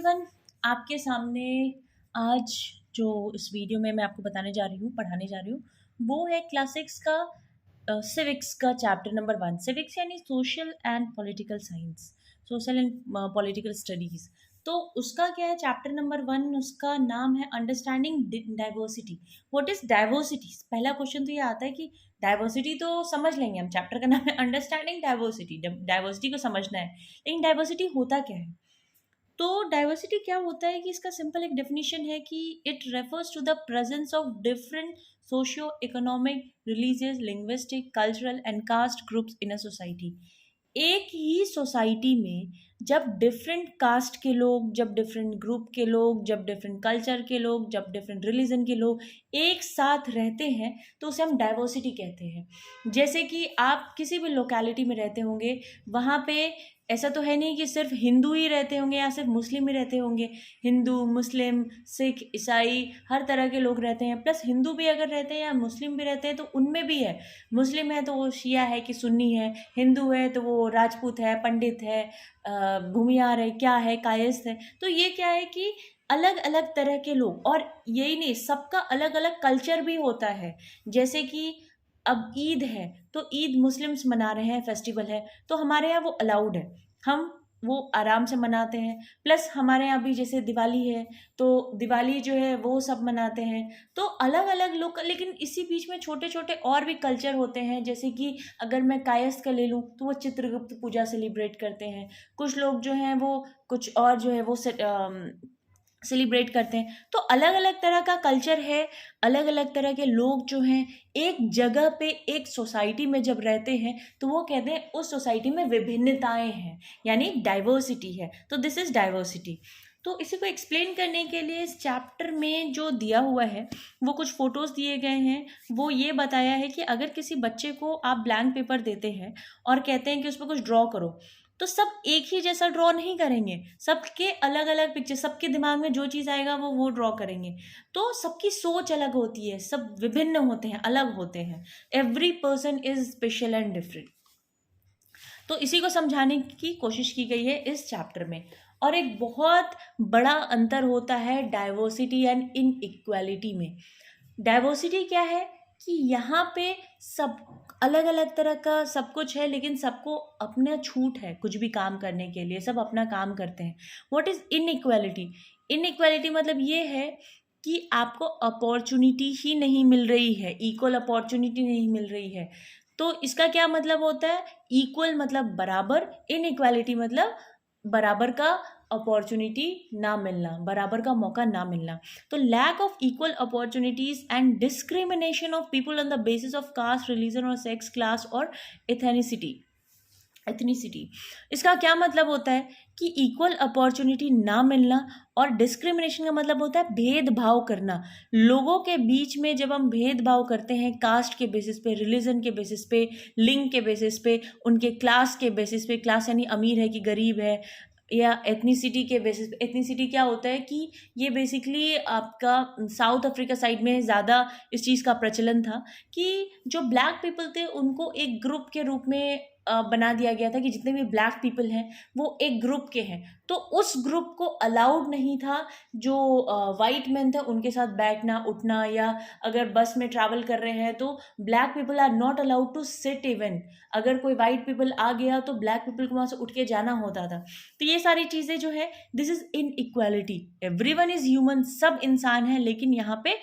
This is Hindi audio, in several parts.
एवरीवन, आपके सामने आज जो इस वीडियो में मैं आपको बताने जा रही हूँ, पढ़ाने जा रही हूँ, वो है क्लास 6 का सिविक्स का चैप्टर नंबर 1। सिविक्स यानी social and political science, social and political studies. तो उसका क्या है, चैप्टर नंबर 1, उसका नाम है understanding diversity. What is diversity? पहला क्वेश्चन तो ये आता है कि डाइवर्सिटी तो समझ लेंगे हम, चैप्टर का नाम है अंडरस्टैंडिंग डाइवर्सिटी। डाइवर्सिटी को समझना है, लेकिन डाइवर्सिटी होता क्या है? तो डाइवर्सिटी क्या होता है कि इसका सिंपल एक डेफिनेशन है कि it refers to the presence of different socio economic, religious, linguistic, cultural and caste groups in a society. एक ही सोसाइटी में जब डिफरेंट कास्ट के लोग, जब डिफरेंट ग्रुप के लोग, जब डिफरेंट कल्चर के लोग, जब डिफरेंट रिलीजन के लोग एक साथ रहते हैं तो उसे हम डाइवर्सिटी कहते हैं। जैसे कि आप किसी भी लोकेलिटी में रहते होंगे, वहाँ पे ऐसा तो है नहीं कि सिर्फ हिंदू ही रहते होंगे या सिर्फ मुस्लिम ही रहते होंगे। हिंदू, मुस्लिम, सिख, ईसाई, हर तरह के लोग रहते हैं। प्लस हिंदू भी अगर रहते हैं या मुस्लिम भी रहते हैं तो उनमें भी है, मुस्लिम है तो वो शिया है कि सुन्नी है, हिंदू है तो वो राजपूत है, पंडित है, भूमियार है, क्या है, कायस्थ है। तो ये क्या है कि अलग अलग तरह के लोग, और यही नहीं, सबका अलग अलग कल्चर भी होता है। जैसे कि अब ईद है तो ईद मुस्लिम्स मना रहे हैं, फेस्टिवल है, तो हमारे यहाँ वो अलाउड है, हम वो आराम से मनाते हैं। प्लस हमारे यहाँ भी जैसे दिवाली है तो दिवाली जो है वो सब मनाते हैं। तो अलग अलग लोग, लेकिन इसी बीच में छोटे छोटे और भी कल्चर होते हैं। जैसे कि अगर मैं कायस्थ का ले लूँ तो वो चित्रगुप्त पूजा सेलिब्रेट करते हैं। कुछ लोग जो हैं वो कुछ और जो है वो सेलिब्रेट करते हैं। तो अलग अलग तरह का कल्चर है, अलग अलग तरह के लोग जो हैं एक जगह पे एक सोसाइटी में जब रहते हैं तो वो कहते हैं उस सोसाइटी में विभिन्नताएं हैं, यानी डाइवर्सिटी है। तो दिस इज डाइवर्सिटी। तो इसी को एक्सप्लेन करने के लिए इस चैप्टर में जो दिया हुआ है वो कुछ फोटोज दिए गए हैं। वो ये बताया है कि अगर किसी बच्चे को आप ब्लैंक पेपर देते हैं और कहते हैं कि उस पर कुछ ड्रॉ करो, तो सब एक ही जैसा ड्रॉ नहीं करेंगे, सबके अलग अलग पिक्चर, सबके दिमाग में जो चीज़ आएगा वो ड्रॉ करेंगे। तो सबकी सोच अलग होती है, सब विभिन्न होते हैं, अलग होते हैं। Every person is special and different. तो इसी को समझाने की कोशिश की गई है इस चैप्टर में। और एक बहुत बड़ा अंतर होता है डाइवर्सिटी एंड इनइक्वालिटी में। डाइवर्सिटी क्या है कि यहाँ पे सब अलग अलग तरह का सब कुछ है, लेकिन सबको अपना छूट है कुछ भी काम करने के लिए, सब अपना काम करते हैं। What is inequality? इनइक्वालिटी मतलब ये है कि आपको अपॉर्चुनिटी ही नहीं मिल रही है, इक्वल अपॉर्चुनिटी नहीं मिल रही है। तो इसका क्या मतलब होता है? इक्वल मतलब बराबर, इनइक्वालिटी मतलब बराबर का अपॉर्चुनिटी ना मिलना, बराबर का मौका ना मिलना। तो lack of equal opportunities and discrimination of people on the basis of caste, religion और सेक्स, क्लास और एथेनिसिटी। इसका क्या मतलब होता है कि इक्वल अपॉर्चुनिटी ना मिलना, और डिस्क्रिमिनेशन का मतलब होता है भेदभाव करना। लोगों के बीच में जब हम भेदभाव करते हैं कास्ट के बेसिस पे, रिलीजन के बेसिस पे, लिंग के बेसिस पे, उनके क्लास के बेसिस पे, क्लास यानी अमीर है कि गरीब है, या एथनिसिटी के बेसिस पे। एथनिसिटी क्या होता है कि ये बेसिकली आपका साउथ अफ्रीका साइड में ज़्यादा इस चीज़ का प्रचलन था कि जो ब्लैक पीपल थे उनको एक ग्रुप के रूप में बना दिया गया था कि जितने भी ब्लैक पीपल हैं वो एक ग्रुप के हैं। तो उस ग्रुप को अलाउड नहीं था जो वाइट मैन थे उनके साथ बैठना उठना, या अगर बस में ट्रैवल कर रहे हैं तो black people are not allowed to sit even. अगर कोई वाइट पीपल आ गया तो ब्लैक पीपल को वहाँ से उठ के जाना होता था। तो ये सारी चीज़ें जो है, this is in equality. Everyone is human, सब इंसान है, लेकिन यहाँ पे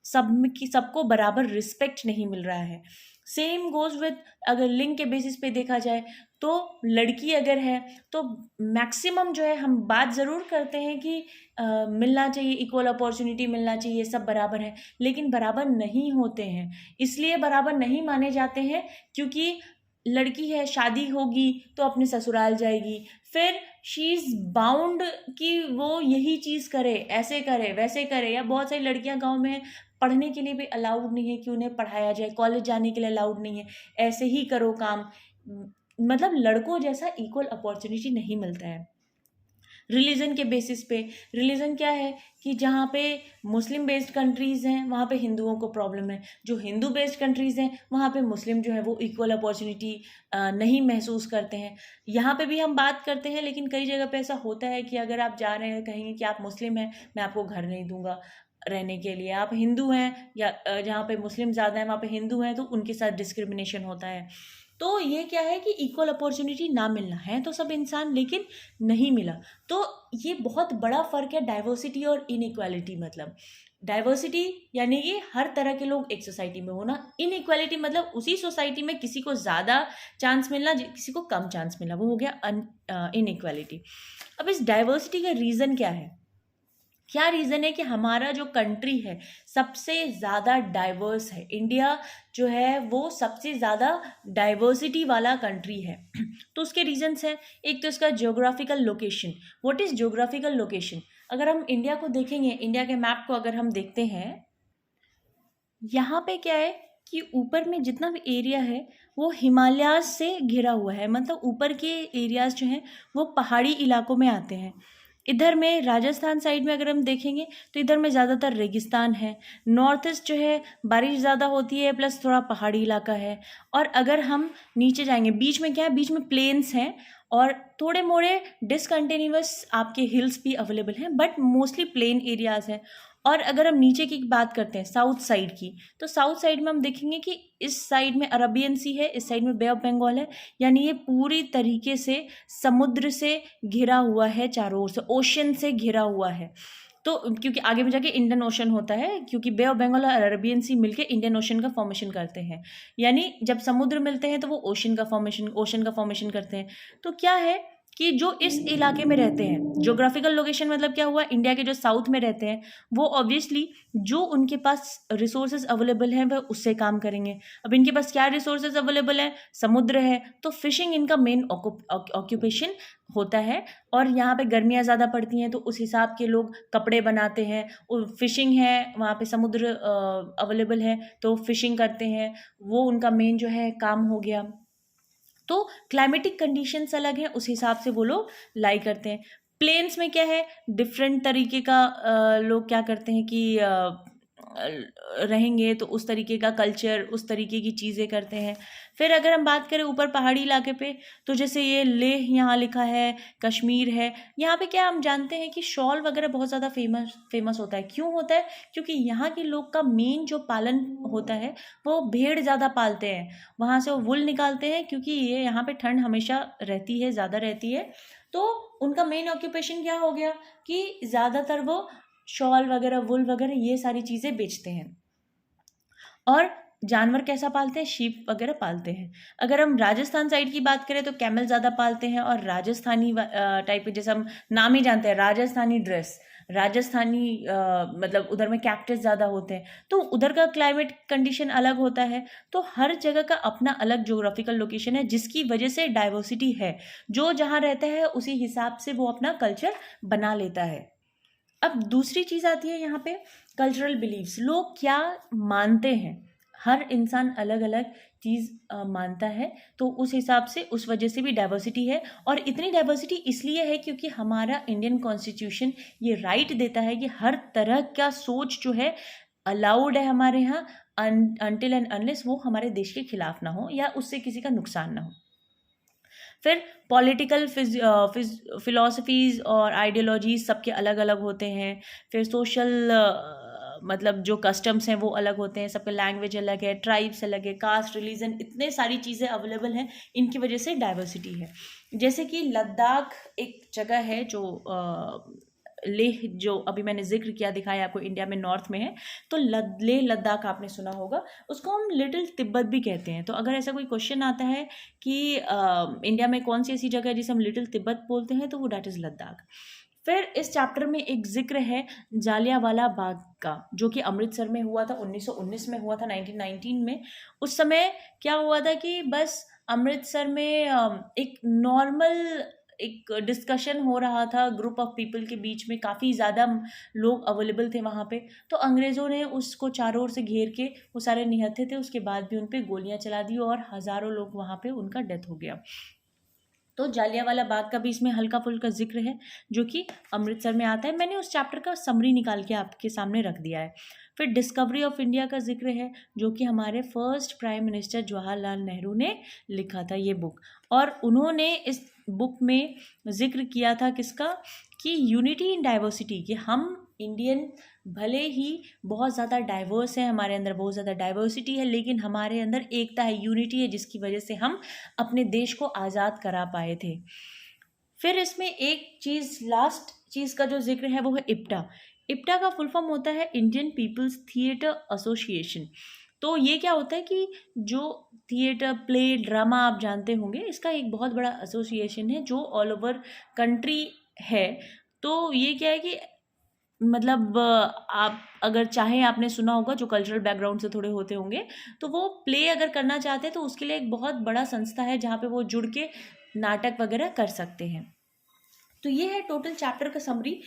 सबको बराबर रिस्पेक्ट नहीं मिल रहा है। सेम गोज विद, अगर लिंग के बेसिस पे देखा जाए तो लड़की अगर है तो मैक्सिमम जो है हम बात ज़रूर करते हैं कि मिलना चाहिए, इक्वल अपॉर्चुनिटी मिलना चाहिए, सब बराबर है, लेकिन बराबर नहीं होते हैं। इसलिए बराबर नहीं माने जाते हैं क्योंकि लड़की है, शादी होगी तो अपने ससुराल जाएगी, फिर शी इज़ बाउंड कि वो यही चीज़ करे, ऐसे करे, वैसे करे। या बहुत सारी लड़कियां गांव में पढ़ने के लिए भी अलाउड नहीं है कि उन्हें पढ़ाया जाए, कॉलेज जाने के लिए अलाउड नहीं है, ऐसे ही करो काम। मतलब लड़कों जैसा इक्वल अपॉर्चुनिटी नहीं मिलता है। रिलीजन के बेसिस पे। रिलीजन क्या है कि जहाँ पे मुस्लिम बेस्ड कंट्रीज़ हैं वहाँ पे हिंदुओं को प्रॉब्लम है, जो हिंदू बेस्ड कंट्रीज़ हैं वहाँ पे मुस्लिम जो है वो इक्वल अपॉर्चुनिटी नहीं महसूस करते हैं। यहाँ पे भी हम बात करते हैं, लेकिन कई जगह पे ऐसा होता है कि अगर आप जा रहे हैं, कहेंगे कि आप मुस्लिम हैं, मैं आपको घर नहीं दूंगा रहने के लिए। आप हिंदू हैं या जहाँ पे मुस्लिम ज़्यादा हैं वहाँ पे हिंदू हैं, तो उनके साथ डिस्क्रिमिनेशन होता है। तो ये क्या है कि इक्वल अपॉर्चुनिटी ना मिलना है तो सब इंसान, लेकिन नहीं मिला। तो ये बहुत बड़ा फ़र्क है डाइवर्सिटी और इनइक्वालिटी। मतलब डाइवर्सिटी यानी कि हर तरह के लोग एक सोसाइटी में होना, इनइक्वालिटी मतलब उसी सोसाइटी में किसी को ज़्यादा चांस मिलना, किसी को कम चांस मिलना, वो हो गया इनइक्वालिटी। अब इस डाइवर्सिटी का रीज़न क्या है? क्या रीज़न है कि हमारा जो कंट्री है सबसे ज़्यादा डाइवर्स है। इंडिया जो है वो सबसे ज़्यादा डाइवर्सिटी वाला कंट्री है। तो उसके रीजंस हैं। एक तो इसका geographical location. What is geographical location? अगर हम इंडिया को देखेंगे, इंडिया के मैप को अगर हम देखते हैं, यहाँ पे क्या है कि ऊपर में जितना भी एरिया है वो हिमालयाज से घिरा हुआ है। मतलब ऊपर के एरियाज जो हैं वो पहाड़ी इलाकों में आते हैं। इधर में राजस्थान साइड में अगर हम देखेंगे तो इधर में ज़्यादातर रेगिस्तान है। नॉर्थ ईस्ट जो है बारिश ज़्यादा होती है, प्लस थोड़ा पहाड़ी इलाका है। और अगर हम नीचे जाएंगे, बीच में क्या है, बीच में प्लेन्स हैं और थोड़े मोड़े डिसकंटिन्यूअस आपके हिल्स भी अवेलेबल हैं, बट मोस्टली प्लेन एरियाज़ हैं। और अगर हम नीचे की बात करते हैं साउथ साइड की, तो साउथ साइड में हम देखेंगे कि इस साइड में अरबियन सी है, इस साइड में बे ऑफ बंगाल है। यानी ये पूरी तरीके से समुद्र से घिरा हुआ है, चारों ओर से ओशन से घिरा हुआ है। तो क्योंकि आगे में जाके इंडियन ओशन होता है, क्योंकि बे ऑफ बंगाल और अरबियन सी मिलके इंडियन ओशन का फॉर्मेशन करते हैं। यानी जब समुद्र मिलते हैं तो वो ओशन का फॉर्मेशन करते हैं। तो क्या है कि जो इस इलाके में रहते हैं, ज्योग्राफिकल लोकेशन मतलब क्या हुआ, इंडिया के जो साउथ में रहते हैं वो ऑब्वियसली जो उनके पास रिसोर्सेज अवेलेबल हैं वह उससे काम करेंगे। अब इनके पास क्या रिसोर्सेज अवेलेबल है, समुद्र है, तो फिशिंग इनका मेन ऑक्यूपेशन होता है। और यहाँ पे गर्मियाँ ज़्यादा पड़ती हैं तो उस हिसाब के लोग कपड़े बनाते हैं, और फिशिंग है, वहाँ पे समुद्र अवेलेबल है तो फिशिंग करते हैं, वो उनका मेन जो है काम हो गया। तो क्लाइमेटिक कंडीशंस अलग हैं, उस हिसाब से वो लोग लाई करते हैं। प्लेन्स में क्या है, डिफरेंट तरीके का लोग क्या करते हैं कि रहेंगे तो उस तरीके का कल्चर, उस तरीके की चीज़ें करते हैं। फिर अगर हम बात करें ऊपर पहाड़ी इलाके पे, तो जैसे ये लेह यहाँ लिखा है, कश्मीर है, यहाँ पे क्या हम जानते हैं कि शॉल वगैरह बहुत ज़्यादा फेमस होता है। क्यों होता है? क्योंकि यहाँ के लोग का मेन जो पालन होता है वो भेड़ ज़्यादा पालते हैं, वहाँ से वो वुल निकालते हैं, क्योंकि ये यहाँ पे ठंड हमेशा रहती है, ज़्यादा रहती है। तो उनका मेन ऑक्यूपेशन क्या हो गया कि ज़्यादातर वो शॉल वगैरह, वुल वगैरह ये सारी चीज़ें बेचते हैं। और जानवर कैसा पालते हैं, शीप वगैरह पालते हैं। अगर हम राजस्थान साइड की बात करें तो कैमल ज़्यादा पालते हैं, और राजस्थानी टाइप के, जैसे हम नाम ही जानते हैं राजस्थानी ड्रेस, राजस्थानी मतलब उधर में कैक्टस ज़्यादा होते हैं, तो उधर का क्लाइमेट कंडीशन अलग होता है। तो हर जगह का अपना अलग ज्योग्राफिकल लोकेशन है, जिसकी वजह से डाइवर्सिटी है। जो जहाँ रहता है उसी हिसाब से वो अपना कल्चर बना लेता है। अब दूसरी चीज़ आती है यहाँ पे, कल्चरल बिलीव्स। लोग क्या मानते हैं, हर इंसान अलग अलग चीज़ मानता है, तो उस हिसाब से, उस वजह से भी डाइवर्सिटी है। और इतनी डाइवर्सिटी इसलिए है क्योंकि हमारा इंडियन कॉन्स्टिट्यूशन ये राइट देता है कि हर तरह का सोच जो है अलाउड है हमारे यहाँ, अनटिल एंड अनलेस वो हमारे देश के खिलाफ ना हो या उससे किसी का नुकसान ना हो। फिर पॉलिटिकल फिलॉसफीज़ और आइडियोलॉजीज सबके अलग अलग होते हैं। फिर सोशल मतलब जो कस्टम्स हैं वो अलग होते हैं, सबके लैंग्वेज अलग है, ट्राइब्स अलग है, कास्ट, रिलीजन, इतने सारी चीज़ें अवेलेबल हैं, इनकी वजह से डाइवर्सिटी है। जैसे कि लद्दाख एक जगह है जो लेह, जो अभी मैंने जिक्र किया, दिखाया आपको, इंडिया में नॉर्थ में है। तो लेह लद्दाख आपने सुना होगा, उसको हम लिटिल तिब्बत भी कहते हैं। तो अगर ऐसा कोई क्वेश्चन आता है कि इंडिया में कौन सी ऐसी जगह है जिसे हम लिटिल तिब्बत बोलते हैं, तो वो डैट इज़ लद्दाख। फिर इस चैप्टर में एक जिक्र है जालियांवाला बाग का, जो कि अमृतसर में हुआ था, 1919 में हुआ था, 1919 में। उस समय क्या हुआ था कि बस अमृतसर में एक नॉर्मल एक डिस्कशन हो रहा था ग्रुप ऑफ पीपल के बीच में, काफ़ी ज़्यादा लोग अवेलेबल थे वहाँ पे। तो अंग्रेज़ों ने उसको चारों ओर से घेर के, वो सारे निहत्थे थे, उसके बाद भी उन पर गोलियाँ चला दी और हज़ारों लोग वहाँ पे, उनका डेथ हो गया। तो जालियांवाला बाग का भी इसमें हल्का फुल्का जिक्र है जो कि अमृतसर में आता है। मैंने उस चैप्टर का समरी निकाल के आपके सामने रख दिया है। फिर डिस्कवरी ऑफ इंडिया का जिक्र है जो कि हमारे first prime minister Jawaharlal Nehru ने लिखा था ये बुक, और उन्होंने इस बुक में जिक्र किया था किसका, कि यूनिटी इन डाइवर्सिटी, कि हम इंडियन भले ही बहुत ज़्यादा डाइवर्स है, हमारे अंदर बहुत ज़्यादा डाइवर्सिटी है, लेकिन हमारे अंदर एकता है, यूनिटी है, जिसकी वजह से हम अपने देश को आज़ाद करा पाए थे। फिर इसमें एक चीज़, लास्ट चीज़ का जो जिक्र है वो है इप्टा। इप्टा का फुल फॉर्म होता है इंडियन पीपल्स थिएटर एसोसिएशन। तो ये क्या होता है कि जो थिएटर, प्ले, ड्रामा आप जानते होंगे, इसका एक बहुत बड़ा एसोसिएशन है जो ऑल ओवर कंट्री है। तो ये क्या है कि मतलब आप अगर चाहें, आपने सुना होगा जो कल्चरल बैकग्राउंड से थोड़े होते होंगे, तो वो प्ले अगर करना चाहते हैं तो उसके लिए एक बहुत बड़ा संस्था है जहाँ पे वो जुड़ के नाटक वगैरह कर सकते हैं। तो ये है टोटल चैप्टर का समरी।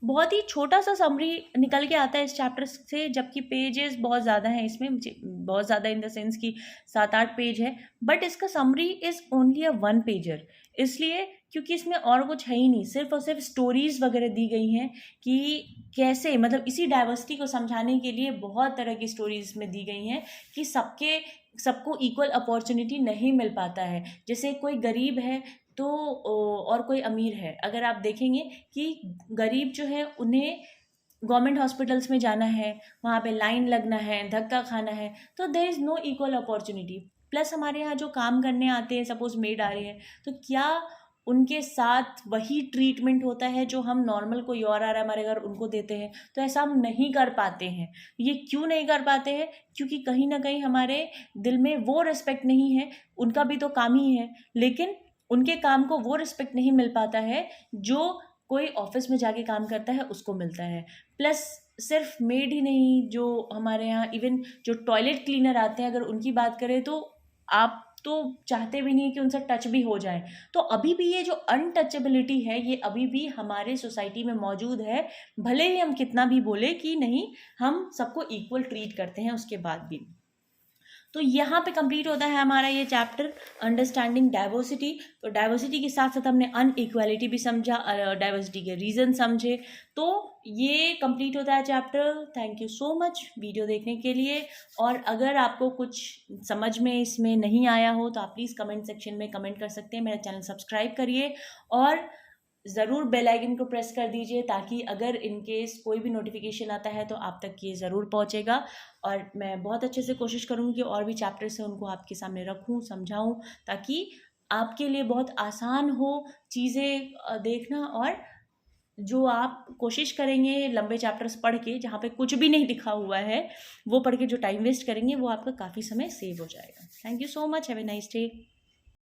बहुत ही छोटा सा समरी निकल के आता है इस चैप्टर से, जबकि पेजेस बहुत ज़्यादा हैं इसमें, बहुत ज़्यादा इन द सेंस कि 7-8 पेज है, बट इसका summary is only a 1 pager. इसलिए क्योंकि इसमें और कुछ है ही नहीं, सिर्फ और सिर्फ स्टोरीज़ वगैरह दी गई हैं कि कैसे, मतलब इसी डाइवर्सिटी को समझाने के लिए बहुत तरह की स्टोरीज में दी गई हैं कि सबको इक्वल अपॉर्चुनिटी नहीं मिल पाता है। जैसे कोई गरीब है तो और कोई अमीर है, अगर आप देखेंगे कि गरीब जो है उन्हें गवर्नमेंट हॉस्पिटल्स में जाना है, वहाँ पे लाइन लगना है, धक्का खाना है, तो there is no equal opportunity. Plus हमारे यहाँ जो काम करने आते हैं, सपोज मेड आ रहे हैं, तो क्या उनके साथ वही ट्रीटमेंट होता है जो हम नॉर्मल कोई और आ रहा है हमारे घर उनको देते हैं? तो ऐसा हम नहीं कर पाते हैं। ये क्यों नहीं कर पाते हैं? क्योंकि कहीं ना कहीं हमारे दिल में वो रिस्पेक्ट नहीं है। उनका भी तो काम ही है, लेकिन उनके काम को वो रिस्पेक्ट नहीं मिल पाता है जो कोई ऑफिस में जाके काम करता है उसको मिलता है। प्लस सिर्फ मेड ही नहीं, जो हमारे यहाँ इवन जो टॉयलेट क्लीनर आते हैं, अगर उनकी बात करें तो आप तो चाहते भी नहीं कि उनसे टच भी हो जाए। तो अभी भी ये जो अनटचेबिलिटी है ये अभी भी हमारे सोसाइटी में मौजूद है, भले ही हम कितना भी बोले कि नहीं हम सबको इक्वल ट्रीट करते हैं उसके बाद भी। तो यहाँ पे कंप्लीट होता है हमारा ये चैप्टर अंडरस्टैंडिंग डाइवर्सिटी। तो डाइवर्सिटी के साथ साथ हमने अनइक्वालिटी भी समझा, डाइवर्सिटी के रीज़न समझे। तो ये कंप्लीट होता है chapter. Thank you so much video देखने के लिए। और अगर आपको कुछ समझ में इसमें नहीं आया हो तो आप प्लीज़ कमेंट सेक्शन में कमेंट कर सकते हैं। मेरा चैनल सब्सक्राइब करिए और ज़रूर बेल आइकन को प्रेस कर दीजिए ताकि अगर इन केस कोई भी नोटिफिकेशन आता है तो आप तक ये ज़रूर पहुंचेगा। और मैं बहुत अच्छे से कोशिश करूँगी कि और भी चैप्टर्स हैं उनको आपके सामने रखूँ, समझाऊँ, ताकि आपके लिए बहुत आसान हो चीज़ें देखना। और जो आप कोशिश करेंगे लंबे चैप्टर्स पढ़ के जहाँ पे कुछ भी नहीं लिखा हुआ है वो पढ़ के जो टाइम वेस्ट करेंगे वो आपका काफ़ी समय सेव हो जाएगा। Thank you so much, have a nice day.